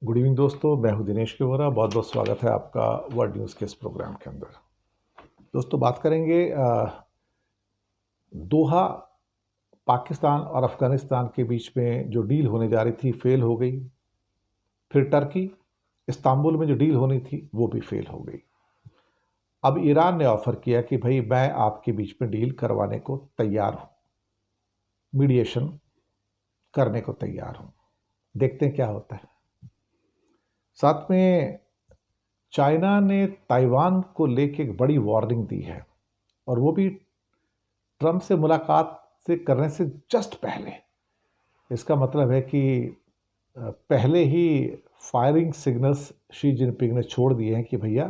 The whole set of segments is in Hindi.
गुड इवनिंग दोस्तों, मैं हूं दिनेश के वोरा। बहुत बहुत स्वागत है आपका वर्ल्ड न्यूज़ के इस प्रोग्राम के अंदर। दोस्तों, बात करेंगे दोहा, पाकिस्तान और अफगानिस्तान के बीच में जो डील होने जा रही थी फेल हो गई। फिर टर्की, इस्तांबुल में जो डील होनी थी वो भी फेल हो गई। अब ईरान ने ऑफर किया कि भाई मैं आपके बीच में डील करवाने को तैयार हूं, मीडिएशन करने को तैयार हूं। देखते हैं क्या होता है। साथ में चाइना ने ताइवान को लेके एक बड़ी वार्निंग दी है, और वो भी ट्रंप से मुलाकात से करने से जस्ट पहले। इसका मतलब है कि पहले ही फायरिंग सिग्नल्स शी जिनपिंग ने छोड़ दिए हैं कि भैया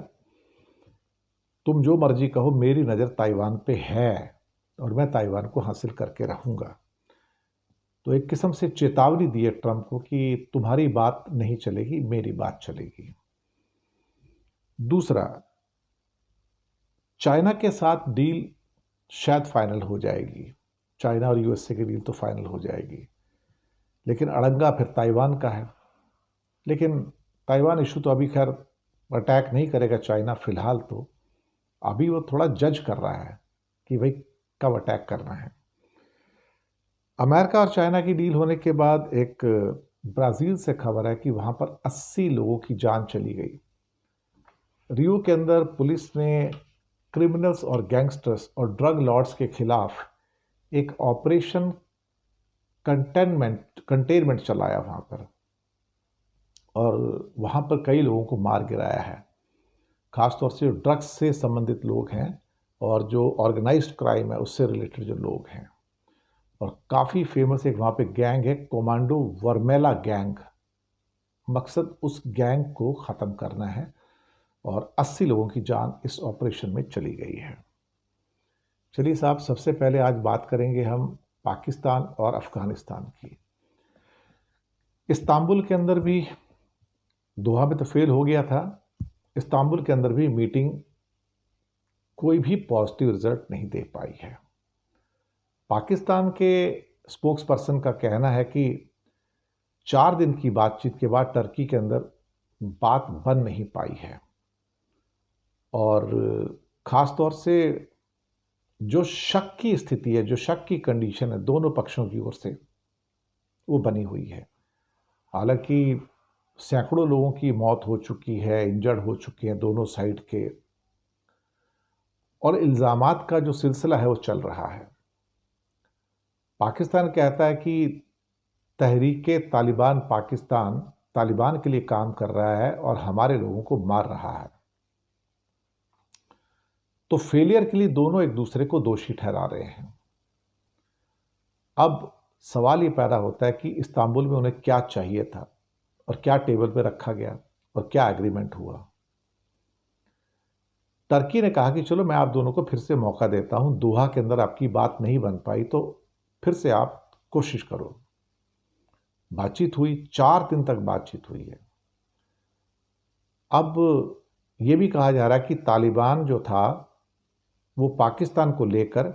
तुम जो मर्जी कहो, मेरी नज़र ताइवान पे है और मैं ताइवान को हासिल करके रहूंगा। तो एक किस्म से चेतावनी दी है ट्रंप को कि तुम्हारी बात नहीं चलेगी, मेरी बात चलेगी। दूसरा, चाइना के साथ डील शायद फाइनल हो जाएगी। चाइना और यूएसए की डील तो फाइनल हो जाएगी, लेकिन अड़ंगा फिर ताइवान का है। लेकिन ताइवान इशू तो अभी खैर अटैक नहीं करेगा चाइना फिलहाल, तो अभी वो थोड़ा जज कर रहा है कि भाई कब अटैक करना है। अमेरिका और चाइना की डील होने के बाद एक ब्राज़ील से खबर है कि वहाँ पर 80 लोगों की जान चली गई। रियो के अंदर पुलिस ने क्रिमिनल्स और गैंगस्टर्स और ड्रग लॉर्ड्स के खिलाफ एक ऑपरेशन कंटेनमेंट चलाया वहाँ पर, और वहाँ पर कई लोगों को मार गिराया है। ख़ासतौर से जो ड्रग्स से संबंधित लोग हैं और जो ऑर्गेनाइज्ड क्राइम है उससे रिलेटेड जो लोग हैं। और काफ़ी फेमस एक वहाँ पे गैंग है, कोमांडो वर्मेला गैंग। मकसद उस गैंग को ख़त्म करना है, और 80 लोगों की जान इस ऑपरेशन में चली गई है। चलिए साहब, सबसे पहले आज बात करेंगे हम पाकिस्तान और अफगानिस्तान की। इस्तांबुल के अंदर भी, दोहा में तो फेल हो गया था, इस्तांबुल के अंदर भी मीटिंग कोई भी पॉजिटिव रिजल्ट नहीं दे पाई है। पाकिस्तान के स्पोक्स पर्सन का कहना है कि 4 दिन की बातचीत के बाद टर्की के अंदर बात बन नहीं पाई है, और ख़ास तौर से जो शक की स्थिति है, जो शक की कंडीशन है दोनों पक्षों की ओर से, वो बनी हुई है। हालांकि सैकड़ों लोगों की मौत हो चुकी है, इंजर्ड हो चुके हैं दोनों साइड के, और इल्ज़ामात का जो सिलसिला है वो चल रहा है। पाकिस्तान कहता है कि तहरीके तालिबान पाकिस्तान तालिबान के लिए काम कर रहा है और हमारे लोगों को मार रहा है। तो फेलियर के लिए दोनों एक दूसरे को दोषी ठहरा रहे हैं। अब सवाल ये पैदा होता है कि इस्तांबुल में उन्हें क्या चाहिए था और क्या टेबल पे रखा गया और क्या एग्रीमेंट हुआ। टर्की ने कहा कि चलो मैं आप दोनों को फिर से मौका देता हूं, दोहा के अंदर आपकी बात नहीं बन पाई तो फिर से आप कोशिश करो। बातचीत हुई, 4 दिन तक बातचीत हुई है। अब यह भी कहा जा रहा है कि तालिबान जो था वो पाकिस्तान को लेकर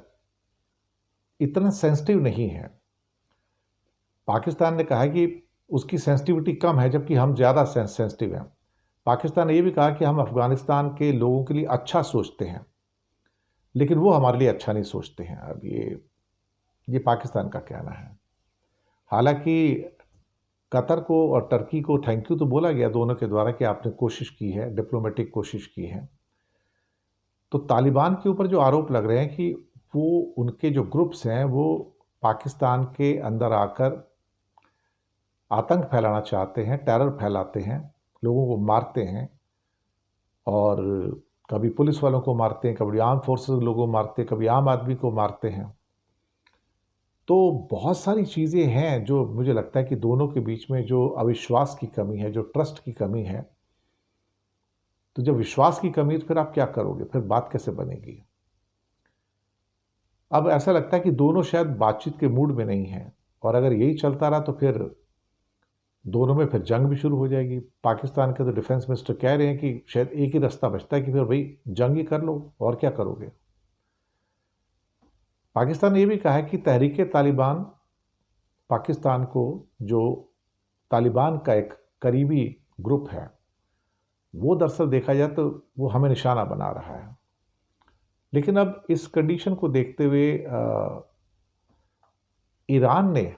इतना सेंसिटिव नहीं है। पाकिस्तान ने कहा कि उसकी सेंसिटिविटी कम है, जबकि हम ज़्यादा सेंसिटिव हैं। पाकिस्तान ने यह भी कहा कि हम अफगानिस्तान के लोगों के लिए अच्छा सोचते हैं, लेकिन वो हमारे लिए अच्छा नहीं सोचते हैं। अब ये पाकिस्तान का कहना है। हालांकि कतर को और टर्की को थैंक यू तो बोला गया दोनों के द्वारा कि आपने कोशिश की है, डिप्लोमेटिक कोशिश की है। तो तालिबान के ऊपर जो आरोप लग रहे हैं कि वो, उनके जो ग्रुप्स हैं वो पाकिस्तान के अंदर आकर आतंक फैलाना चाहते हैं, टेरर फैलाते हैं, लोगों को मारते हैं, और कभी पुलिस वालों को मारते हैं, कभी आर्म फोर्सेस लोगों को मारते हैं, कभी आम आदमी को मारते हैं। तो बहुत सारी चीज़ें हैं जो मुझे लगता है कि दोनों के बीच में जो अविश्वास की कमी है, जो ट्रस्ट की कमी है। तो जब विश्वास की कमी है तो फिर आप क्या करोगे, फिर बात कैसे बनेगी। अब ऐसा लगता है कि दोनों शायद बातचीत के मूड में नहीं हैं, और अगर यही चलता रहा तो फिर दोनों में फिर जंग भी शुरू हो जाएगी। पाकिस्तान के तो डिफेंस मिनिस्टर कह रहे हैं कि शायद एक ही रास्ता बचता है कि फिर भाई जंग ही कर लो, और क्या करोगे। पाकिस्तान ने यह भी कहा है कि तहरीके तालिबान पाकिस्तान को, जो तालिबान का एक करीबी ग्रुप है, वो दरअसल देखा जाए तो वो हमें निशाना बना रहा है। लेकिन अब इस कंडीशन को देखते हुए ईरान ने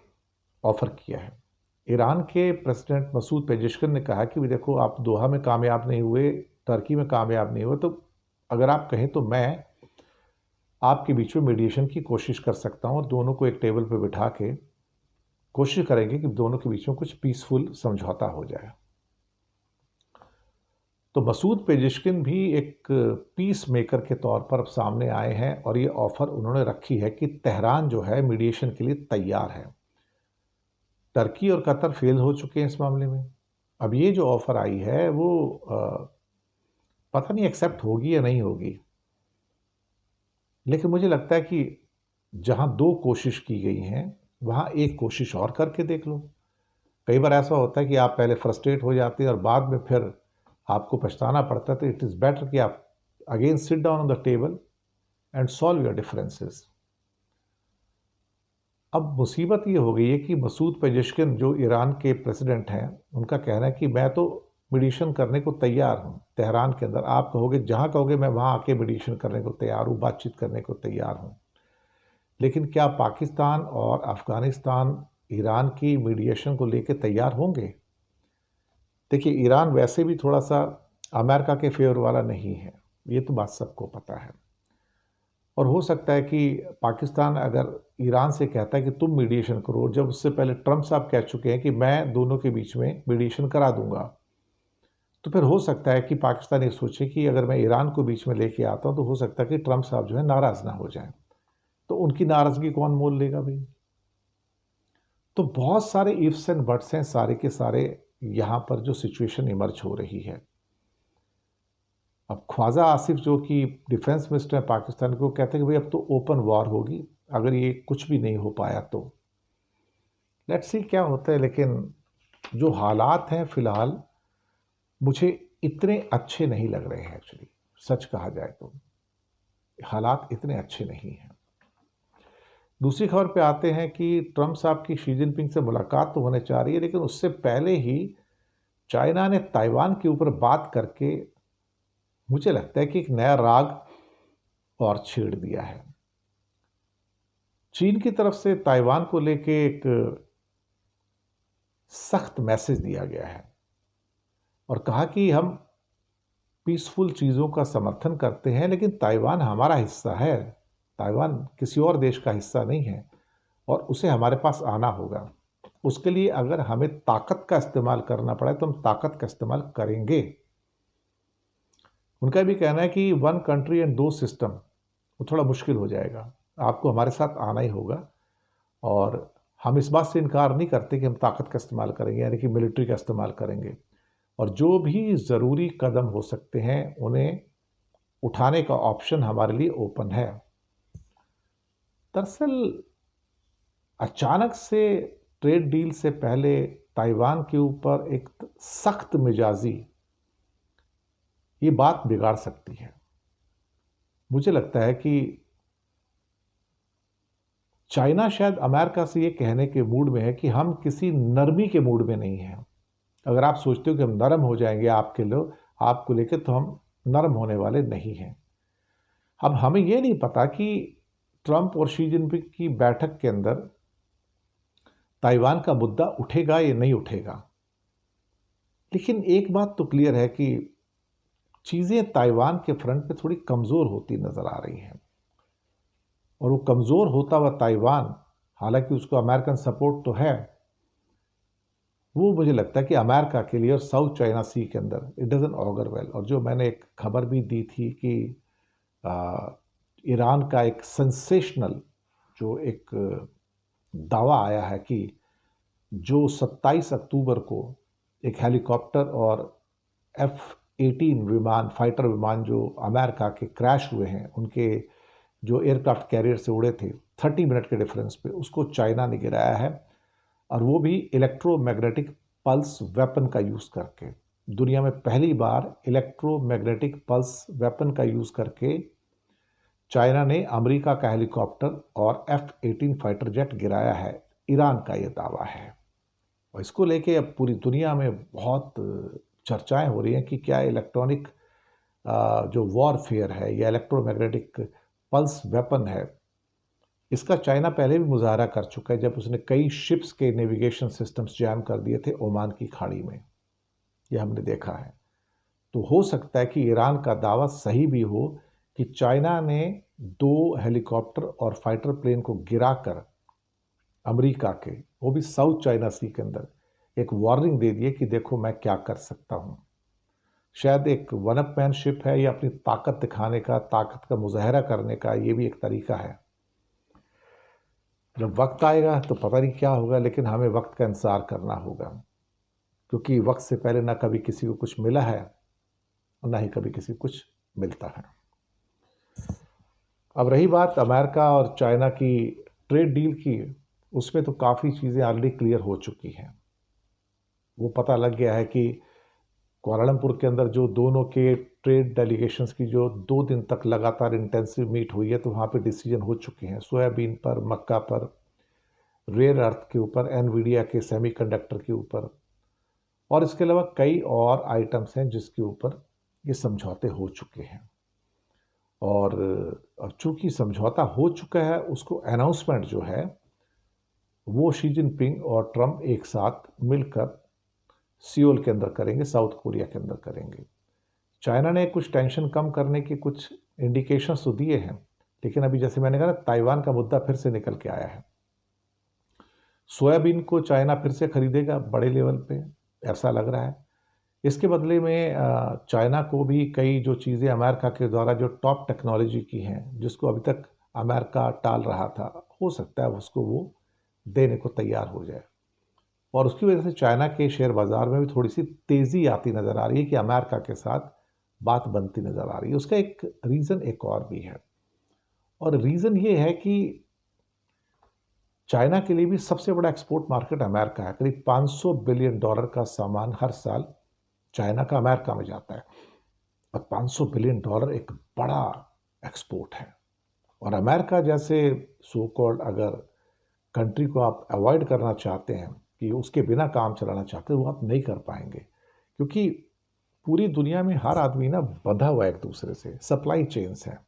ऑफर किया है। ईरान के प्रेसिडेंट मसूद पेजेश्किन ने कहा कि देखो, आप दोहा में कामयाब नहीं हुए, टर्की में कामयाब नहीं हुए, तो अगर आप कहें तो मैं आपके बीच में मीडिएशन की कोशिश कर सकता हूं और दोनों को एक टेबल पर बिठा के कोशिश करेंगे कि दोनों के बीच में कुछ पीसफुल समझौता हो जाए। तो मसूद पेजेश्किन भी एक पीस मेकर के तौर पर अब सामने आए हैं और ये ऑफर उन्होंने रखी है कि तेहरान जो है मीडिएशन के लिए तैयार है। टर्की और कतर फेल हो चुके हैं इस मामले में। अब ये जो ऑफर आई है वो पता नहीं एक्सेप्ट होगी या नहीं होगी, लेकिन मुझे लगता है कि जहां दो कोशिश की गई हैं वहां एक कोशिश और करके देख लो। कई बार ऐसा होता है कि आप पहले फ्रस्ट्रेट हो जाते हैं और बाद में फिर आपको पछताना पड़ता है, तो इट इज़ बेटर कि आप again sit down on the table and solve your differences. अब मुसीबत ये हो गई है कि मसूद पेजेश्किन जो ईरान के प्रेसिडेंट हैं, उनका कहना है कि मैं तो मीडिएशन करने को तैयार हूँ तेहरान के अंदर। आप कहोगे, जहाँ कहोगे मैं वहाँ आके मीडिएशन करने को तैयार हूँ, बातचीत करने को तैयार हूँ। लेकिन क्या पाकिस्तान और अफ़गानिस्तान ईरान की मीडिएशन को लेकर तैयार होंगे? देखिए, ईरान वैसे भी थोड़ा सा अमेरिका के फेवर वाला नहीं है, ये तो बात सबको पता है। और हो सकता है कि पाकिस्तान अगर ईरान से कहता है कि तुम मीडिएशन करो, जब उससे पहले ट्रंप साहब कह चुके हैं कि मैं दोनों के बीच में मीडिएशन करा दूंगा, तो फिर हो सकता है कि पाकिस्तान ये सोचे कि अगर मैं ईरान को बीच में लेके आता हूं तो हो सकता है कि ट्रंप साहब जो है नाराज़ ना हो जाएं। तो उनकी नाराज़गी कौन मोल लेगा भाई? तो बहुत सारे इफ्स एंड बट्स हैं सारे के सारे यहाँ पर जो सिचुएशन इमर्ज हो रही है। अब ख्वाजा आसिफ जो कि डिफेंस मिनिस्टर है पाकिस्तान को, कहते हैं कि भाई अब तो ओपन वॉर होगी अगर ये कुछ भी नहीं हो पाया तो। लेट्स सी क्या होता है। लेकिन जो हालात हैं फिलहाल मुझे इतने अच्छे नहीं लग रहे हैं। एक्चुअली सच कहा जाए तो हालात इतने अच्छे नहीं हैं। दूसरी खबर पे आते हैं कि ट्रंप साहब की शी जिनपिंग से मुलाकात तो होने जा रही है, लेकिन उससे पहले ही चाइना ने ताइवान के ऊपर बात करके मुझे लगता है कि एक नया राग और छेड़ दिया है। चीन की तरफ से ताइवान को लेके एक सख्त मैसेज दिया गया है और कहा कि हम पीसफुल चीज़ों का समर्थन करते हैं, लेकिन ताइवान हमारा हिस्सा है, ताइवान किसी और देश का हिस्सा नहीं है और उसे हमारे पास आना होगा। उसके लिए अगर हमें ताकत का इस्तेमाल करना पड़े तो हम ताकत का इस्तेमाल करेंगे। उनका भी कहना है कि वन कंट्री एंड दो सिस्टम वो थोड़ा मुश्किल हो जाएगा, आपको हमारे साथ आना ही होगा। और हम इस बात से इनकार नहीं करते कि हम ताकत का इस्तेमाल करेंगे, यानी कि मिलिट्री का इस्तेमाल करेंगे, और जो भी ज़रूरी कदम हो सकते हैं उन्हें उठाने का ऑप्शन हमारे लिए ओपन है। दरअसल अचानक से ट्रेड डील से पहले ताइवान के ऊपर एक सख्त मिजाजी ये बात बिगाड़ सकती है। मुझे लगता है कि चाइना शायद अमेरिका से ये कहने के मूड में है कि हम किसी नरमी के मूड में नहीं हैं। अगर आप सोचते हो कि हम नरम हो जाएंगे आपको लेकर, तो हम नरम होने वाले नहीं हैं। अब हमें ये नहीं पता कि ट्रंप और शी जिनपिंग की बैठक के अंदर ताइवान का मुद्दा उठेगा या नहीं उठेगा, लेकिन एक बात तो क्लियर है कि चीज़ें ताइवान के फ्रंट पे थोड़ी कमज़ोर होती नज़र आ रही हैं। और वो कमज़ोर होता हुआ ताइवान, हालांकि उसको अमेरिकन सपोर्ट तो है, वो मुझे लगता है कि अमेरिका के लिए और साउथ चाइना सी के अंदर इट डजंट ऑगर वेल। और जो मैंने एक खबर भी दी थी कि ईरान का एक सेंसेशनल जो एक दावा आया है कि जो 27 अक्टूबर को एक हेलीकॉप्टर और F-18 विमान, फाइटर विमान जो अमेरिका के क्रैश हुए हैं, उनके जो एयरक्राफ्ट कैरियर से उड़े थे 30 मिनट के डिफरेंस पे, उसको चाइना ने गिराया है, और वो भी इलेक्ट्रोमैग्नेटिक पल्स वेपन का यूज़ करके। दुनिया में पहली बार इलेक्ट्रोमैग्नेटिक पल्स वेपन का यूज़ करके चाइना ने अमेरिका का हेलीकॉप्टर और F-18 फाइटर जेट गिराया है। ईरान का ये दावा है और इसको लेके अब पूरी दुनिया में बहुत चर्चाएं हो रही हैं कि क्या इलेक्ट्रॉनिक जो वॉरफेयर है या इलेक्ट्रोमैग्नेटिक पल्स वेपन है, इसका चाइना पहले भी मुजाहरा कर चुका है जब उसने कई शिप्स के नेविगेशन सिस्टम्स जैम कर दिए थे ओमान की खाड़ी में। यह हमने देखा है। तो हो सकता है कि ईरान का दावा सही भी हो कि चाइना ने 2 हेलीकॉप्टर और फाइटर प्लेन को गिराकर अमेरिका के, वो भी साउथ चाइना सी के अंदर, एक वार्निंग दे दिए कि देखो मैं क्या कर सकता हूं। शायद एक वन अप मैनशिप है या अपनी ताकत दिखाने का, ताकत का मुजाहरा करने का, ये भी एक तरीका है। जब वक्त आएगा तो पता नहीं क्या होगा, लेकिन हमें वक्त का इंतजार करना होगा, क्योंकि वक्त से पहले ना कभी किसी को कुछ मिला है और ना ही कभी किसी को कुछ मिलता है। अब रही बात अमेरिका और चाइना की ट्रेड डील की, उसमें तो काफ़ी चीज़ें ऑलरेडी क्लियर हो चुकी हैं। वो पता लग गया है कि कुआलालंपुर के अंदर जो दोनों के ट्रेड डेलीगेशंस की जो 2 दिन तक लगातार इंटेंसिव मीट हुई है, तो वहाँ पे डिसीजन हो चुके हैं सोयाबीन पर, मक्का पर, रेयर अर्थ के ऊपर, एनवीडिया के सेमीकंडक्टर के ऊपर, और इसके अलावा कई और आइटम्स हैं जिसके ऊपर ये समझौते हो चुके हैं। और अब चूंकि समझौता हो चुका है, उसको अनाउंसमेंट जो है वो शी जिनपिंग और ट्रंप एक साथ मिलकर सियोल के अंदर करेंगे, साउथ कोरिया के अंदर करेंगे। चाइना ने कुछ टेंशन कम करने के कुछ इंडिकेशंस तो दिए हैं, लेकिन अभी जैसे मैंने कहा ना, ताइवान का मुद्दा फिर से निकल के आया है। सोयाबीन को चाइना फिर से खरीदेगा बड़े लेवल पे, ऐसा लग रहा है। इसके बदले में चाइना को भी कई जो चीज़ें अमेरिका के द्वारा जो टॉप टेक्नोलॉजी की हैं, जिसको अभी तक अमेरिका टाल रहा था, हो सकता है उसको वो देने को तैयार हो जाए। और उसकी वजह से चाइना के शेयर बाज़ार में भी थोड़ी सी तेज़ी आती नज़र आ रही है कि अमेरिका के साथ बात बनती नज़र आ रही है। उसका एक रीज़न एक और भी है, और रीज़न ये है कि चाइना के लिए भी सबसे बड़ा एक्सपोर्ट मार्केट अमेरिका है। करीब $500 बिलियन का सामान हर साल चाइना का अमेरिका में जाता है, और $500 बिलियन एक बड़ा एक्सपोर्ट है। और अमेरिका जैसे सो कॉल्ड अगर कंट्री को आप अवॉइड करना चाहते हैं, कि उसके बिना काम चलाना चाहते हैं, वो आप नहीं कर पाएंगे, क्योंकि पूरी दुनिया में हर आदमी ना बंधा हुआ है एक दूसरे से, सप्लाई चेन्स हैं।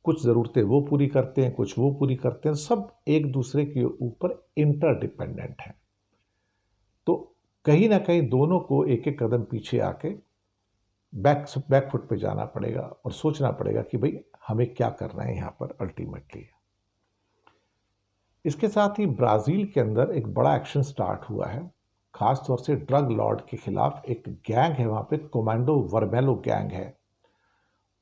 कुछ ज़रूरतें वो पूरी करते हैं, कुछ वो पूरी करते हैं, सब एक दूसरे के ऊपर इंटरडिपेंडेंट है। तो कहीं ना कहीं दोनों को एक एक कदम पीछे आके बैक फुट पे जाना पड़ेगा और सोचना पड़ेगा कि भाई हमें क्या करना है यहाँ पर अल्टीमेटली। इसके साथ ही ब्राज़ील के अंदर एक बड़ा एक्शन स्टार्ट हुआ है, खास तौर से ड्रग लॉर्ड के खिलाफ। एक गैंग है वहाँ पे, कोमांडो वर्मेलो गैंग है,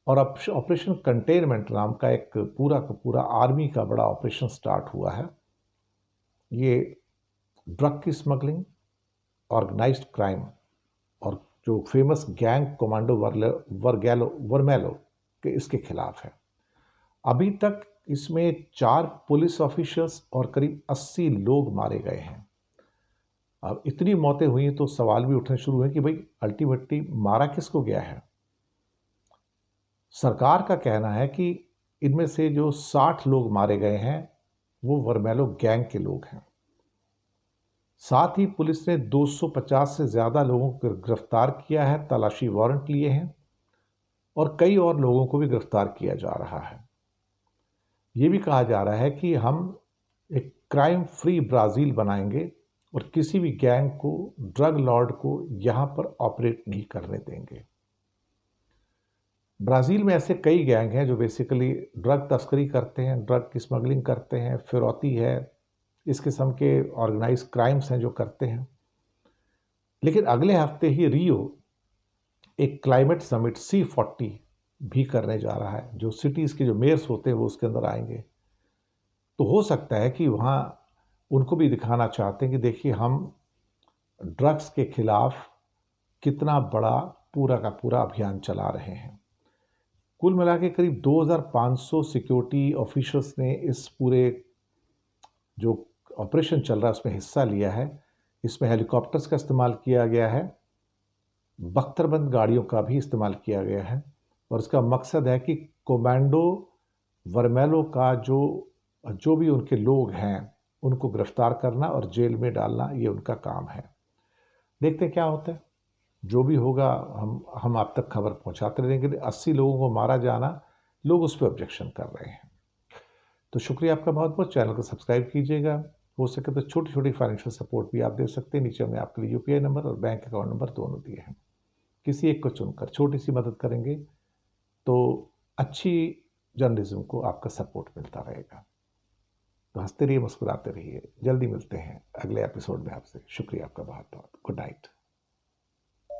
और ऑपरेशन कंटेनमेंट नाम का एक पूरा का पूरा आर्मी का बड़ा ऑपरेशन स्टार्ट हुआ है। ये ड्रग की स्मगलिंग, ऑर्गेनाइज्ड क्राइम और जो फेमस गैंग कोमांडो वर्मेलो के इसके खिलाफ है। अभी तक इसमें 4 पुलिस ऑफिसर्स और करीब 80 लोग मारे गए हैं। अब इतनी मौतें हुई तो सवाल भी उठने शुरू हैं कि भाई अल्टीमेटली मारा किसको गया है। सरकार का कहना है कि इनमें से जो 60 लोग मारे गए हैं वो वर्मेलो गैंग के लोग हैं। साथ ही पुलिस ने 250 से ज़्यादा लोगों को गिरफ्तार किया है, तलाशी वारंट लिए हैं, और कई और लोगों को भी गिरफ्तार किया जा रहा है। ये भी कहा जा रहा है कि हम एक क्राइम फ्री ब्राज़ील बनाएंगे और किसी भी गैंग को, ड्रग लॉर्ड को यहाँ पर ऑपरेट नहीं करने देंगे। ब्राज़ील में ऐसे कई गैंग हैं जो बेसिकली ड्रग तस्करी करते हैं, ड्रग की स्मगलिंग करते हैं, फिरौती है, इस किस्म के ऑर्गेनाइज क्राइम्स हैं जो करते हैं। लेकिन अगले हफ्ते ही रियो एक क्लाइमेट समिट C40 भी करने जा रहा है, जो सिटीज़ के जो मेयर्स होते हैं वो उसके अंदर आएंगे। तो हो सकता है कि वहाँ उनको भी दिखाना चाहते हैं कि देखिए हम ड्रग्स के खिलाफ कितना बड़ा पूरा का पूरा अभियान चला रहे हैं। कुल मिला के करीब 2500 सिक्योरिटी ऑफिसर्स ने इस पूरे जो ऑपरेशन चल रहा है उसमें हिस्सा लिया है। इसमें हेलीकॉप्टर्स का इस्तेमाल किया गया है, बख्तरबंद गाड़ियों का भी इस्तेमाल किया गया है, और इसका मकसद है कि कोमांडो वर्मेलो का जो भी उनके लोग हैं उनको गिरफ्तार करना और जेल में डालना, ये उनका काम है। देखते हैं क्या होता है। जो भी होगा हम आप तक खबर पहुंचाते रहेंगे। 80 लोगों को मारा जाना, लोग उस पर ऑब्जेक्शन कर रहे हैं। तो शुक्रिया आपका बहुत बहुत। चैनल को सब्सक्राइब कीजिएगा। हो सके तो छोटी छोटी फाइनेंशियल सपोर्ट भी आप दे सकते हैं। नीचे हमने आपके लिए यूपीआई नंबर और बैंक अकाउंट नंबर दोनों दिए हैं। किसी एक को चुनकर छोटी सी मदद करेंगे तो अच्छी जर्नलिज्म को आपका सपोर्ट मिलता रहेगा। तो हंसते रहिए, मुस्कुराते रहिए। जल्दी मिलते हैं अगले एपिसोड में आपसे। शुक्रिया आपका बहुत बहुत। Good night.